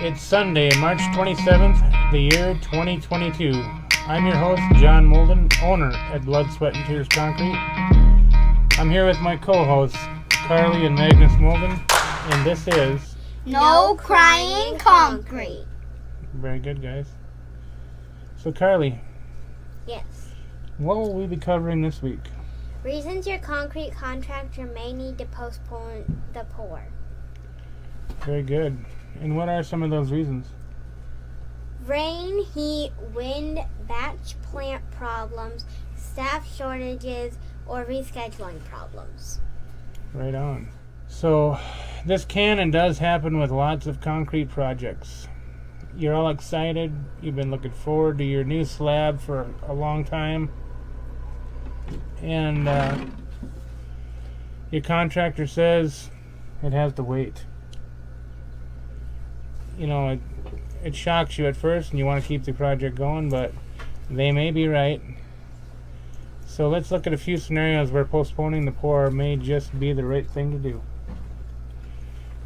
It's Sunday, March 27th, the year 2022. I'm your host, John Molden, owner at Blood, Sweat, and Tears Concrete. I'm here with my co-hosts, Carly and Magnus Molden, and this is... No Crying Concrete. Very good, guys. So, Carly. Yes. What will we be covering this week? Reasons your concrete contractor may need to postpone the pour. Very good. And what are some of those reasons? Rain, heat, wind, batch plant problems, staff shortages, or rescheduling problems. Right on. So, this can and does happen with lots of concrete projects. You're all excited. You've been looking forward to your new slab for a long time. And your contractor says it has to wait. You know, it shocks you at first and you want to keep the project going, but they may be right. So let's look at a few scenarios where postponing the pour may just be the right thing to do.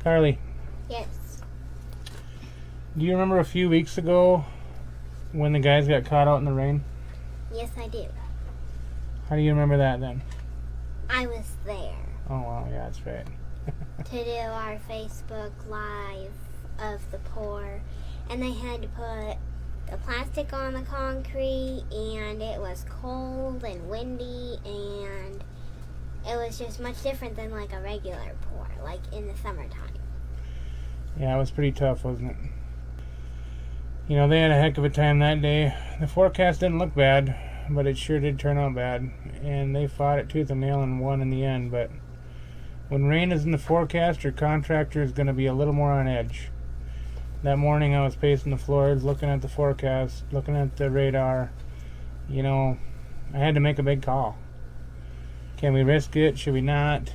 Carly. Yes. Do you remember a few weeks ago when the guys got caught out in the rain? Yes, I do. How do you remember that then? I was there. Oh, wow, yeah, that's right. To do our Facebook Live of the pour, and they had to put the plastic on the concrete, and it was cold and windy, and it was just much different than like a regular pour, like in the summertime. Yeah, it was pretty tough, wasn't it? You know, they had a heck of a time that day. The forecast didn't look bad, but it sure did turn out bad, and they fought it tooth and nail and won in the end. But when rain is in the forecast, your contractor is going to be a little more on edge. That morning I was pacing the floors, looking at the forecast, looking at the radar. You know, I had to make a big call. Can we risk it? Should we not?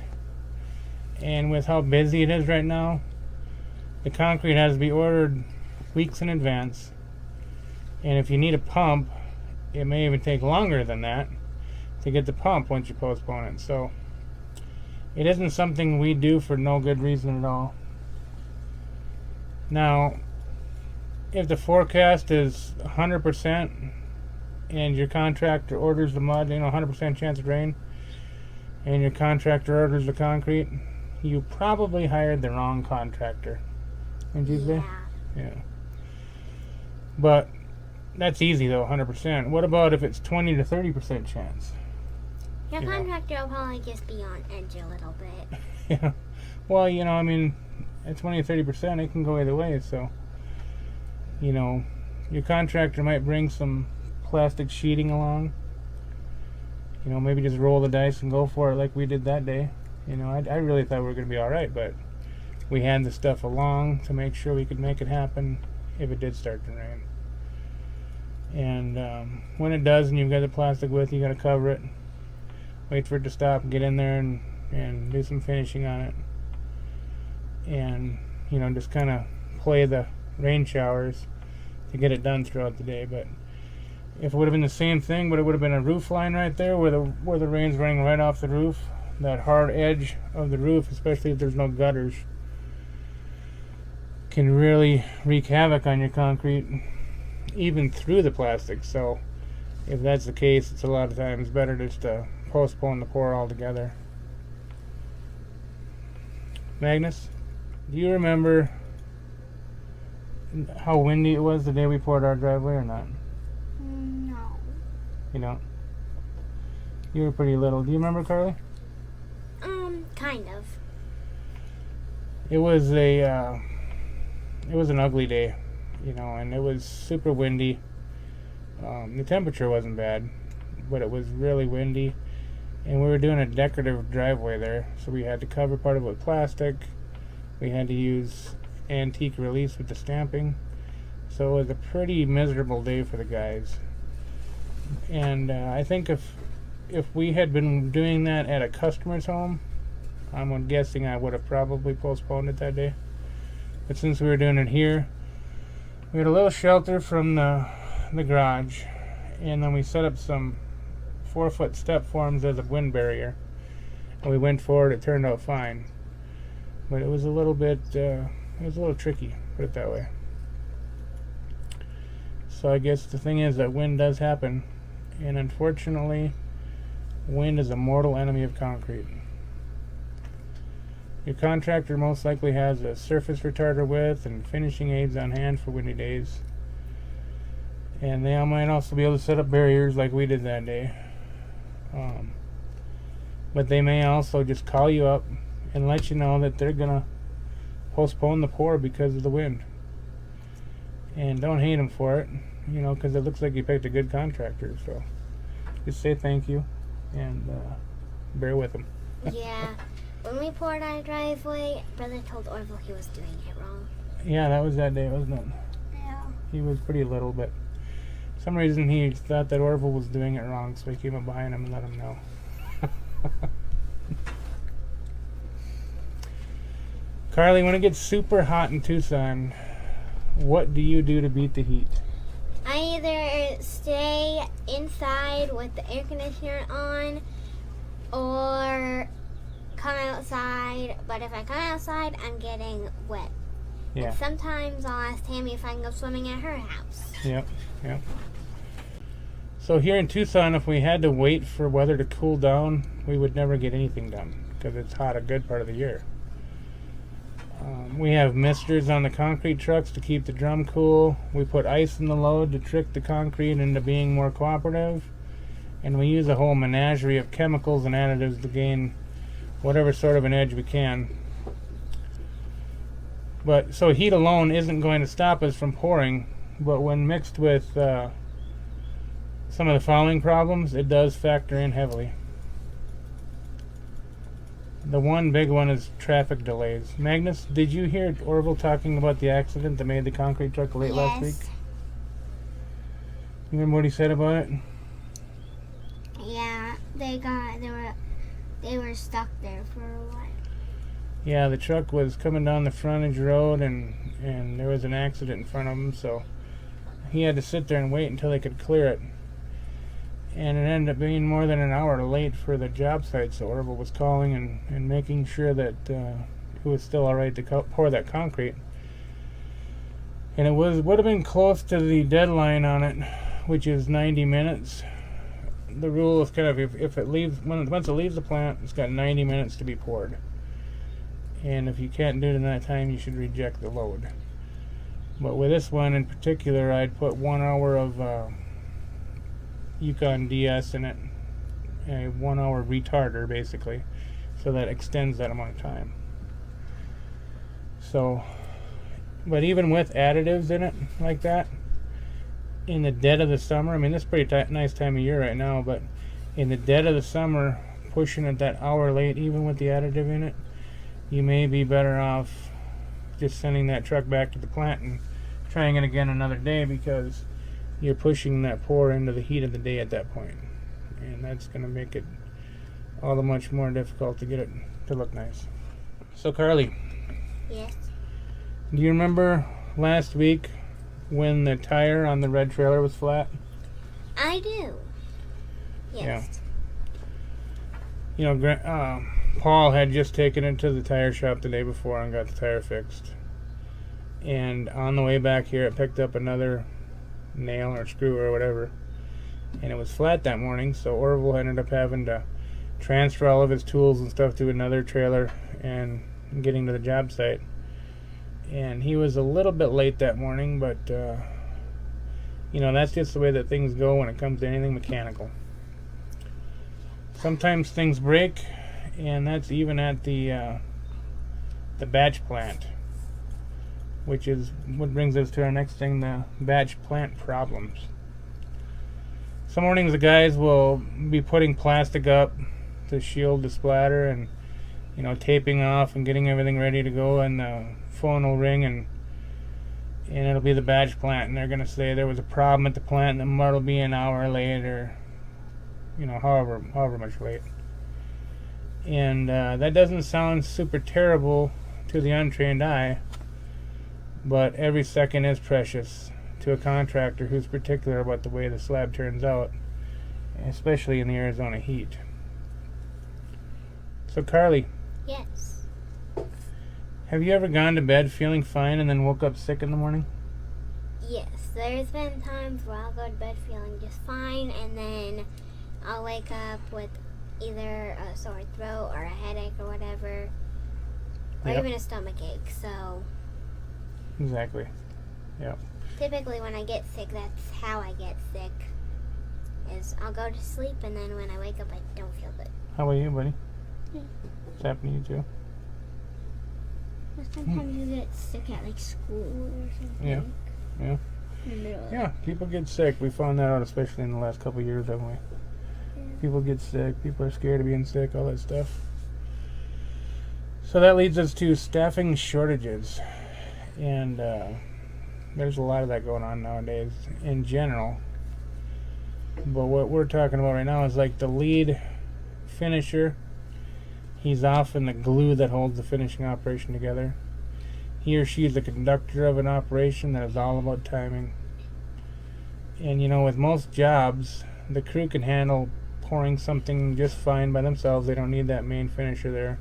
And with how busy it is right now, the concrete has to be ordered weeks in advance. And if you need a pump, it may even take longer than that to get the pump once you postpone it. So it isn't something we do for no good reason at all. Now, if the forecast is 100% and your contractor orders the mud, 100% chance of rain, and your contractor orders the concrete, you probably hired the wrong contractor. Wouldn't you say? Yeah. But that's easy though, 100%. What about if it's 20 to 30% chance? Your contractor will probably just be on edge a little bit. Yeah. Well, at 20 or 30%, it can go either way. So, your contractor might bring some plastic sheeting along. Maybe just roll the dice and go for it like we did that day. I really thought we were going to be all right, but we had the stuff along to make sure we could make it happen if it did start to rain. And when it does and you've got the plastic with you, got to cover it. Wait for it to stop and get in there and do some finishing on it. And, just kind of play the rain showers to get it done throughout the day. But if it would have been the same thing, but it would have been a roof line right there where the rain's running right off the roof, that hard edge of the roof, especially if there's no gutters, can really wreak havoc on your concrete, even through the plastic. So if that's the case, it's a lot of times better just to postpone the pour altogether. Magnus, do you remember how windy it was the day we poured our driveway or not? No. You don't? You were pretty little. Do you remember, Carly? Kind of. It was an ugly day, and it was super windy. The temperature wasn't bad, but it was really windy, and we were doing a decorative driveway there, so we had to cover part of it with plastic. We had to use antique release with the stamping, so it was a pretty miserable day for the guys. And I think if we had been doing that at a customer's home, I'm guessing I would have probably postponed it that day. But since we were doing it here, we had a little shelter from the garage, and then we set up some 4-foot step forms as a wind barrier, and we went for it. It turned out fine, but it was a little bit it was a little tricky, put it that way. So I guess the thing is that wind does happen, and unfortunately, wind is a mortal enemy of concrete. Your contractor most likely has a surface retarder with and finishing aids on hand for windy days. And they might also be able to set up barriers like we did that day. But they may also just call you up and let you know that they're going to postpone the pour because of the wind. And don't hate them for it, because it looks like you picked a good contractor. So just say thank you and bear with them. Yeah. When we poured our driveway, Brother told Orville he was doing it wrong. Yeah, that was that day, wasn't it? Yeah. He was pretty little, but for some reason he thought that Orville was doing it wrong, so he came up behind him and let him know. Carly, when it gets super hot in Tucson, what do you do to beat the heat? I either stay inside with the air conditioner on or come outside, but if I come outside, I'm getting wet. Yeah. And sometimes I'll ask Tammy if I can go swimming at her house. Yep. So here in Tucson, if we had to wait for weather to cool down, we would never get anything done because it's hot a good part of the year. We have misters on the concrete trucks to keep the drum cool. We put ice in the load to trick the concrete into being more cooperative. And we use a whole menagerie of chemicals and additives to gain whatever sort of an edge we can. But so heat alone isn't going to stop us from pouring, but when mixed with some of the following problems, it does factor in heavily. The one big one is traffic delays. Magnus, did you hear Orville talking about the accident that made the concrete truck late last week? You remember what he said about it? Yeah, they were stuck there for a while. Yeah, the truck was coming down the frontage road and there was an accident in front of him, so he had to sit there and wait until they could clear it. And it ended up being more than an hour late for the job site, so Orville was calling and making sure that it was still alright to pour that concrete. And it would have been close to the deadline on it, which is 90 minutes. The rule is kind of if it leaves once it leaves the plant, it's got 90 minutes to be poured. And if you can't do it in that time, you should reject the load. But with this one in particular, I'd put 1 hour of Yukon DS in it, a 1 hour retarder basically, so that extends that amount of time. So, but even with additives in it like that, in the dead of the summer, I mean this is pretty nice time of year right now, but in the dead of the summer, pushing it that hour late, even with the additive in it, you may be better off just sending that truck back to the plant and trying it again another day, because you're pushing that pour into the heat of the day at that point, and that's going to make it all the much more difficult to get it to look nice. So Carly, Yes. do you remember last week when the tire on the red trailer was flat? I do. Yes. Yeah. Paul had just taken it to the tire shop the day before and got the tire fixed, and on the way back here it picked up another nail or screw or whatever, and it was flat that morning, so Orville ended up having to transfer all of his tools and stuff to another trailer and getting to the job site. And he was a little bit late that morning, but that's just the way that things go when it comes to anything mechanical. Sometimes things break, and that's even at the batch plant, which is what brings us to our next thing, the batch plant problems. Some mornings the guys will be putting plastic up to shield the splatter and taping off and getting everything ready to go, and the phone will ring and it'll be the batch plant, and they're going to say there was a problem at the plant and the mud will be an hour late, or however much late. And that doesn't sound super terrible to the untrained eye, but every second is precious to a contractor who's particular about the way the slab turns out, especially in the Arizona heat. So Carly, Yes. have you ever gone to bed feeling fine and then woke up sick in the morning? Yes, there's been times where I'll go to bed feeling just fine, and then I'll wake up with either a sore throat or a headache or whatever, or Yep. even a stomach ache. So Exactly. Yep. typically when I get sick, that's how I get sick. Is I'll go to sleep, and then when I wake up, I don't feel good. How about you, buddy? Yeah. What's happening to you too? Sometimes you get sick at like school or something. Yeah. Yeah. In the middle of Yeah, people get sick. We found that out especially in the last couple of years, haven't we? Yeah. People get sick. People are scared of being sick, all that stuff. So that leads us to staffing shortages. And there's a lot of that going on nowadays in general. But what we're talking about right now is like the lead finisher. He's often the glue that holds the finishing operation together. He or she is the conductor of an operation that is all about timing. And you know, with most jobs, the crew can handle pouring something just fine by themselves. They don't need that main finisher there.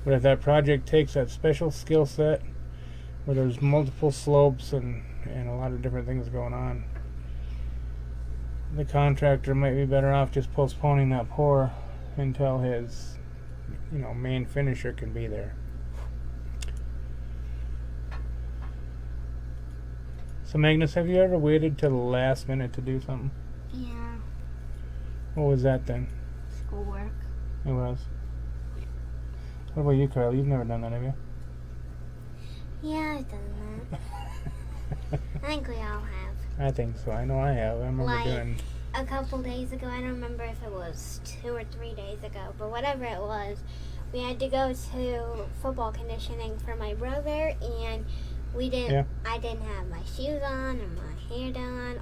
But if that project takes that special skill set where there's multiple slopes and a lot of different things going on, the contractor might be better off just postponing that pour until his main finisher can be there. So Magnus, have you ever waited till the last minute to do something? Yeah, What was that then? schoolwork. It was. What about you, Carl? You've never done that, have you? Yeah, I've done that. I think we all have. I think so. I know I have. I remember Like- doing. A couple days ago, I don't remember if it was 2 or 3 days ago, but whatever it was, we had to go to football conditioning for my brother, and I didn't have my shoes on and my hair done,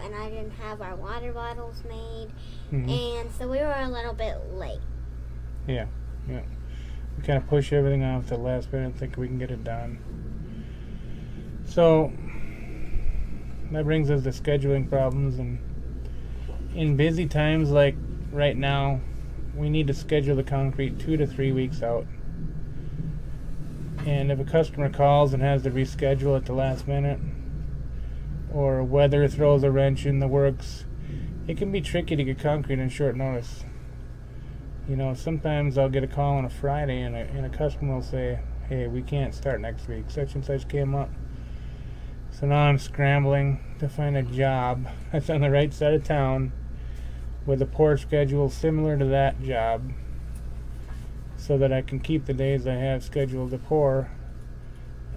and I didn't have our water bottles made, and so we were a little bit late. Yeah. We kind of push everything off to the last minute, think we can get it done. So that brings us to scheduling problems, and in busy times like right now, we need to schedule the concrete 2 to 3 weeks out. And if a customer calls and has to reschedule at the last minute, or weather throws a wrench in the works, it can be tricky to get concrete in short notice. You know, sometimes I'll get a call on a Friday and a customer will say, hey, we can't start next week. Such and such came up. So now I'm scrambling to find a job that's on the right side of town with a pour schedule similar to that job so that I can keep the days I have scheduled to pour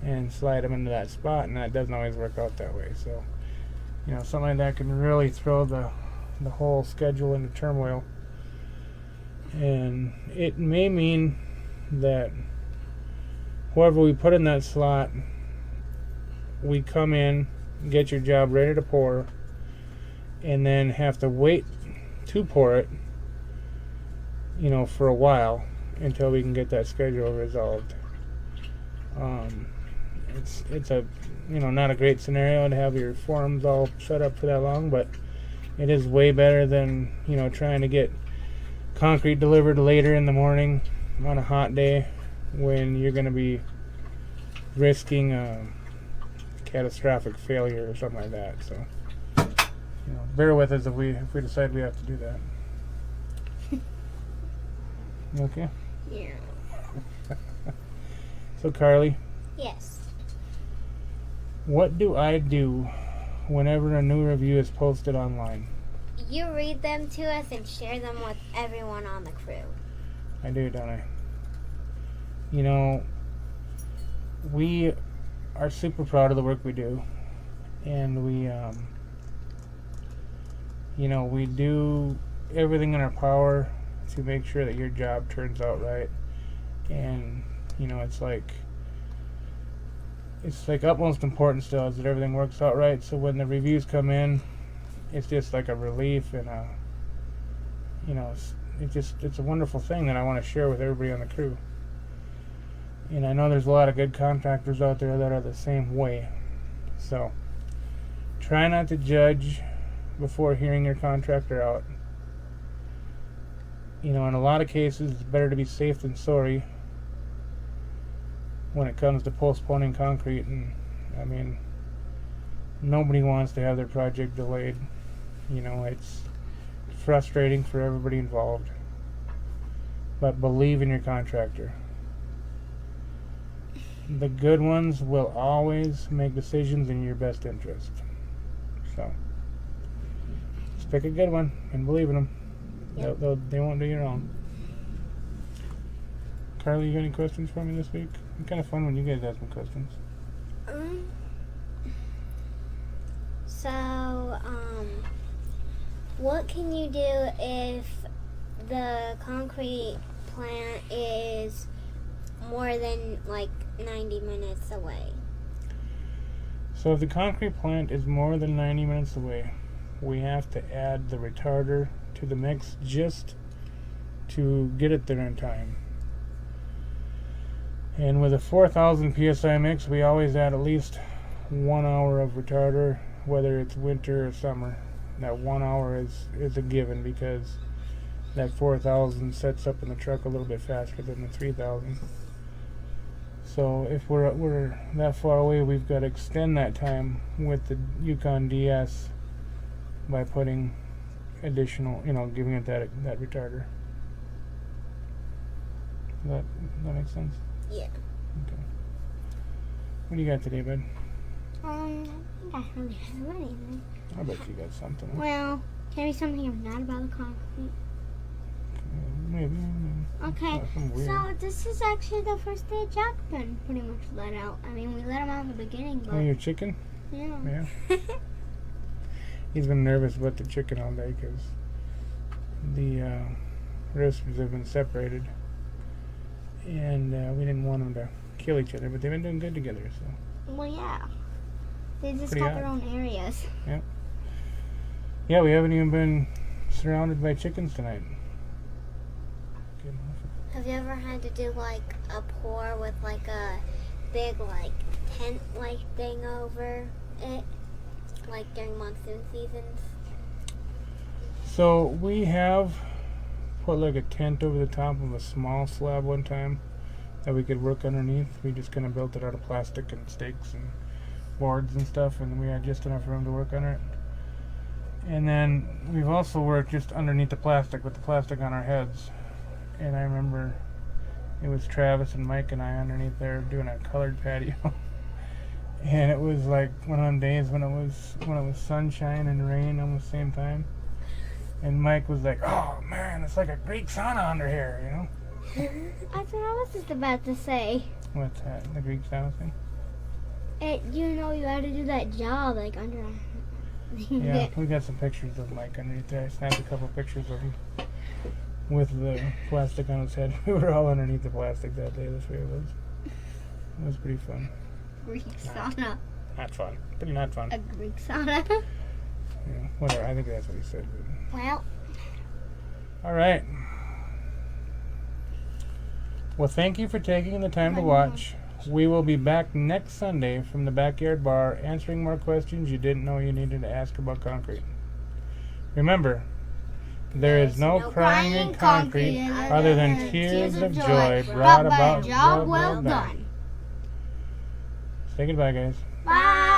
and slide them into that spot, and that doesn't always work out that way. So, something like that can really throw the whole schedule into turmoil. And it may mean that whoever we put in that slot, we come in, get your job ready to pour, and then have to wait to pour it, for a while until we can get that schedule resolved. It's a not a great scenario to have your forms all set up for that long, but it is way better than trying to get concrete delivered later in the morning on a hot day when you're going to be risking a catastrophic failure or something like that. So bear with us if we decide we have to do that. You okay? Yeah. So Carly, Yes. what do I do whenever a new review is posted online? You read them to us and share them with everyone on the crew. I do, don't I? We are super proud of the work we do, and we we do everything in our power to make sure that your job turns out right. And it's like utmost importance to us that everything works out right. So when the reviews come in, it's just like a relief, and it's a wonderful thing that I want to share with everybody on the crew. And I know there's a lot of good contractors out there that are the same way. So try not to judge before hearing your contractor out. In a lot of cases, it's better to be safe than sorry when it comes to postponing concrete. And Nobody wants to have their project delayed. You know, it's frustrating for everybody involved. But believe in your contractor. The good ones will always make decisions in your best interest. So, just pick a good one and believe in them. Yep. They won't do you wrong. Carly, you got any questions for me this week? It's kind of fun when you guys ask me questions. So, what can you do if the concrete plant is more than like 90 minutes away? So if the concrete plant is more than 90 minutes away, we have to add the retarder to the mix just to get it there in time. And with a 4,000 psi mix, we always add at least 1 hour of retarder, whether it's winter or summer. That 1 hour is a given because that 4,000 sets up in the truck a little bit faster than the 3,000. So if we're that far away, we've got to extend that time with the Yukon DS by putting additional, giving it that retarder. That makes sense? Yeah. Okay. What do you got today, bud? I think I don't have anything. I bet you got something. Well, tell me something not about the concrete. Maybe. Okay, Weird. so this is actually the first day Jack's been pretty much let out. I mean, we let him out in the beginning, but... Oh, your chicken? Yeah. Yeah. He's been nervous about the chicken all day because the roosters have been separated. And we didn't want them to kill each other, but they've been doing good together, so... Well, yeah. They just Pretty got odd. their own areas. Yep. Yeah, we haven't even been surrounded by chickens tonight. Have you ever had to do like a pour with like a big like tent like thing over it, like during monsoon seasons? So we have put like a tent over the top of a small slab one time that we could work underneath. We just kind of built it out of plastic and stakes and boards and stuff, and we had just enough room to work under it. And then we've also worked just underneath the plastic with the plastic on our heads. And I remember it was Travis and Mike and I underneath there doing a colored patio. And it was like one of them days when it was sunshine and rain almost the same time. And Mike was like, "Oh man, it's like a Greek sauna under here, That's what I was just about to say. What's that? The Greek sauna thing? You had to do that job like under. Yeah, we got some pictures of Mike underneath there. I snapped a couple pictures of him with the plastic on his head. We were all underneath the plastic that day, the three of us. It was pretty fun. Greek sauna. Not fun. Pretty not fun. A Greek sauna. Yeah, whatever. I think that's what he said. Well. All right. Well, thank you for taking the time to watch. We will be back next Sunday from the Backyard Bar answering more questions you didn't know you needed to ask about concrete. Remember, there is no crying in concrete other than tears of joy brought about a job well done. Say goodbye, guys. Bye.